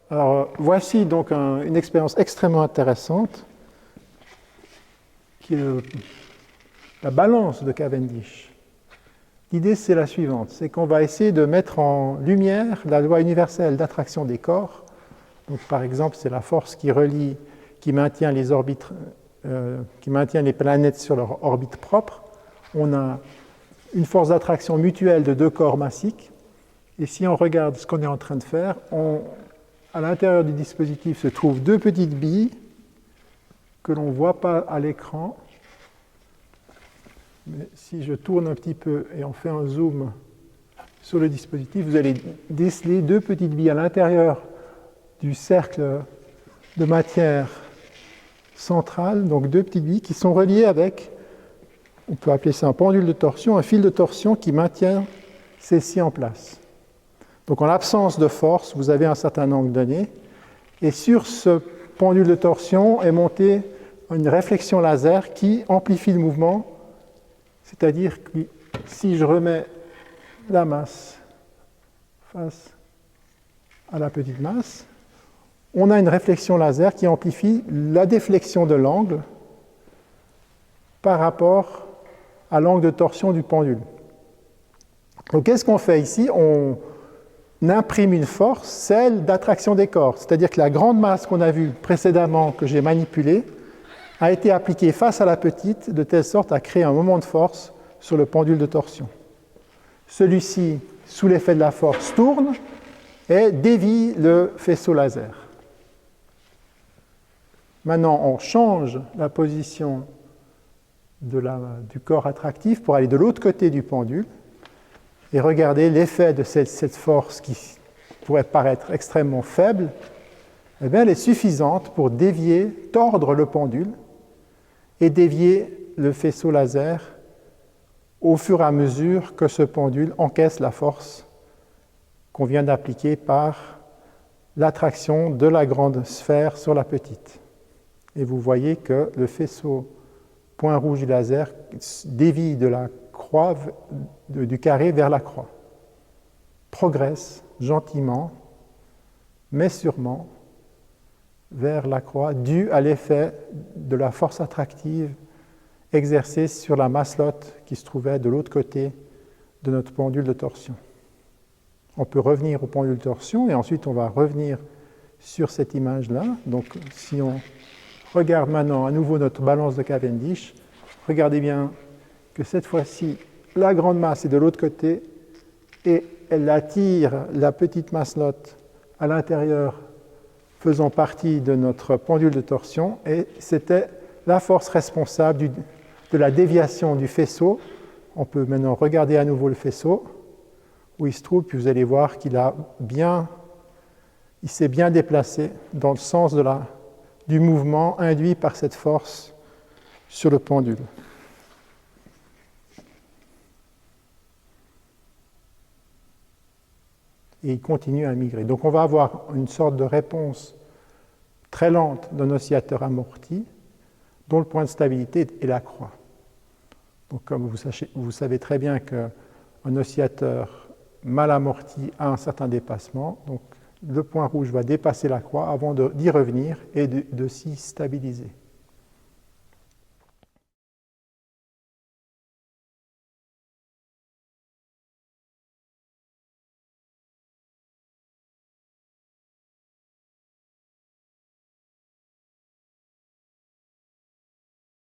Alors, voici donc une expérience extrêmement intéressante qui est la balance de Cavendish. L'idée, c'est la suivante, c'est qu'on va essayer de mettre en lumière la loi universelle d'attraction des corps. Donc, par exemple, c'est la force qui maintient les orbites, qui maintient les planètes sur leur orbite propre. On a une force d'attraction mutuelle de deux corps massiques. Et si on regarde ce qu'on est en train de faire, à l'intérieur du dispositif se trouvent deux petites billes que l'on ne voit pas à l'écran. Mais si je tourne un petit peu et on fait un zoom sur le dispositif, vous allez déceler deux petites billes à l'intérieur du cercle de matière centrale, donc deux petites billes qui sont reliées avec, on peut appeler ça un pendule de torsion, un fil de torsion qui maintient celle-ci en place. Donc en l'absence de force, vous avez un certain angle donné, et sur ce pendule de torsion est montée une réflexion laser qui amplifie le mouvement, c'est-à-dire que si je remets la masse face à la petite masse, on a une réflexion laser qui amplifie la déflexion de l'angle par rapport à l'angle de torsion du pendule. Donc qu'est-ce qu'on fait ici ? On imprime une force, celle d'attraction des corps, c'est-à-dire que la grande masse qu'on a vue précédemment, que j'ai manipulée, a été appliquée face à la petite, de telle sorte à créer un moment de force sur le pendule de torsion. Celui-ci, sous l'effet de la force, tourne et dévie le faisceau laser. Maintenant, on change la position du corps attractif pour aller de l'autre côté du pendule et regardez l'effet de cette force qui pourrait paraître extrêmement faible, eh bien, elle est suffisante pour tordre le pendule et dévier le faisceau laser au fur et à mesure que ce pendule encaisse la force qu'on vient d'appliquer par l'attraction de la grande sphère sur la petite. Et vous voyez que le faisceau point rouge du laser dévie de la croix, du carré vers la croix. Progresse gentiment, mais sûrement, vers la croix, dû à l'effet de la force attractive exercée sur la masselotte qui se trouvait de l'autre côté de notre pendule de torsion. On peut revenir au pendule de torsion et ensuite on va revenir sur cette image-là. Donc si on regarde maintenant à nouveau notre balance de Cavendish, regardez bien que cette fois-ci, la grande masse est de l'autre côté et elle attire la petite masselotte à l'intérieur faisant partie de notre pendule de torsion et c'était la force responsable de la déviation du faisceau. On peut maintenant regarder à nouveau le faisceau où il se trouve, puis vous allez voir qu'il s'est bien déplacé dans le sens du mouvement induit par cette force sur le pendule. Et il continue à migrer. Donc on va avoir une sorte de réponse très lente d'un oscillateur amorti dont le point de stabilité est la croix. Donc comme vous savez très bien qu'un oscillateur mal amorti a un certain dépassement, donc le point rouge va dépasser la croix avant d'y revenir et de s'y stabiliser.